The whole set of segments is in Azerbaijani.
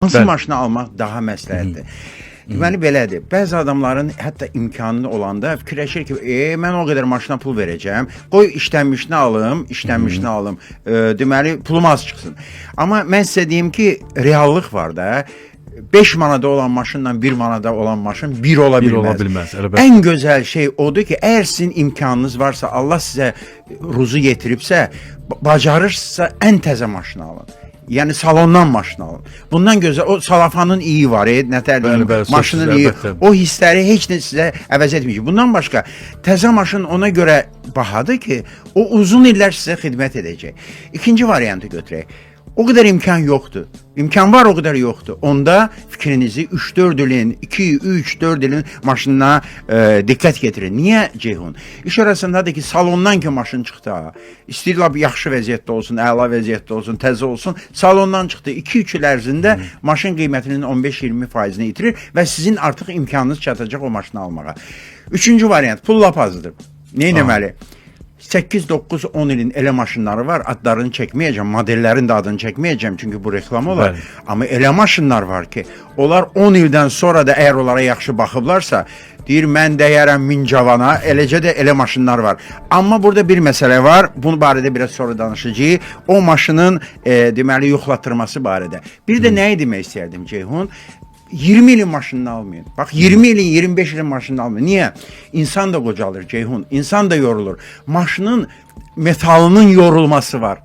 Hansı maşını almaq daha məsləhətdir? Deməli belədir. Bəzi adamların hətta imkanı olanda fikirləşir ki, mən o qədər maşına pul verəcəm, qoy işlənmişini alım, deməli pulum az çıxsın. Amma mən sizə deyim ki, reallıq var da, 5 manada olan maşınla 1 manada olan maşın bir ola bilməz. Ən gözəl şey odur ki, əgər sizin imkanınız varsa, Allah sizə ruzu yetiribsə, bacarırsa ən təzə maşını alın. Yəni salondan maşın alın. Bundan gözəl, o salafanın iyi var, nətər maşının iyi. O hissləri heç nə sizə əvəz etməyəcək. Bundan başqa, təzə maşın ona görə bahadır ki, o uzun illər sizə xidmət edəcək. İkinci variantı götürək. O qədər imkan yoxdur. İmkan var, o qədər yoxdur. Onda fikrinizi 3-4 ilin, 2-3-4 ilin maşınına diqqət getirin. Niyə Ceyhun? İş arasındadır ki, salondan ki maşın çıxdı, istəyirlər yaxşı vəziyyətdə olsun, əla vəziyyətdə olsun, təzə olsun. Salondan çıxdı, 2-3 il ərzində maşın qiymətinin 15-20%-ni itirir və sizin artıq imkanınız çatacaq o maşını almağa. Üçüncü variant, pul lap azdır. Nə etməli? 8-9-10 ilin elə maşınları var, adlarını çəkməyəcəm, modellərin də adını çəkməyəcəm, çünki bu reklam olar. Amma elə maşınlar var ki, onlar 10 ildən sonra da əgər onlara yaxşı baxıblarsa, deyir, mən dəyərəm 1000 cavana, eləcə də elə maşınlar var. Amma burada bir məsələ var, bunu barədə biraz sonra danışacağıq, o maşının deməli yoxlatdırması barədə. Bir də nəyi demək istəyərdim Ceyhun? 20 ilin maşınını almayın. Bax 20 ilin, 25 ilin maşınını almayın. Niyə? İnsan da qocalır Ceyhun, insan da yorulur. Maşının metalının yorulması var.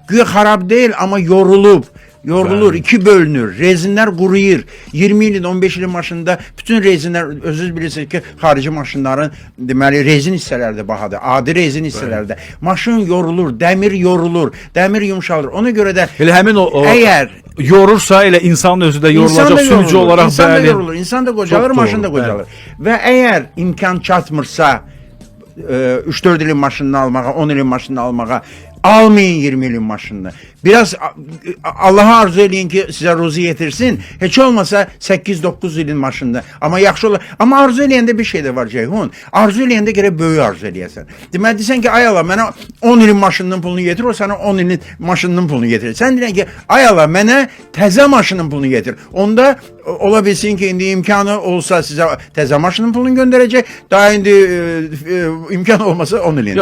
Güya xarab deyil, amma yorulur, iki bölünür, rezinlər quruyur. 20 ilin, 15 ilin maşında bütün rezinlər, özünüz bilirsiniz ki, xarici maşınların deməli rezin hissələri də bahadır, adi rezin hissələri də. Maşın yorulur, dəmir yorulur, dəmir yumşalır. Ona görə də elə həmin o əgər yorursa elə insanın özü də yorulacaq, sürücü olaraq insan da yorulur, insan da qocalır, maşın da qocalır. Və əgər imkan çatmırsa 3-4 ilin maşınını almağa, 10 ilin maşınını almağa, almayın 20 ilin maşınını. Biraz Allah'a arzu eləyin ki, sizə ruzu yetirsin. Heç olmasa 8-9 ilin maşınını. Amma yaxşı olur. Amma arzu eləyəndə bir şey də var Ceyhun. Arzu eləyəndə gərək böyük arzu eləyəsən. Deməli, deyirsən ki, ay Allah, mənə 10 ilin maşınının pulunu getir, o sana 10 ilin maşınının pulunu getirir. Sən deyirsən ki, ay Allah, mənə təzə maşının pulunu getir. Onda ola bilsin ki, indi imkanı olsa sizə təzə maşının pulunu göndərəcək. Daha indi imkan olmasa 10 ilin.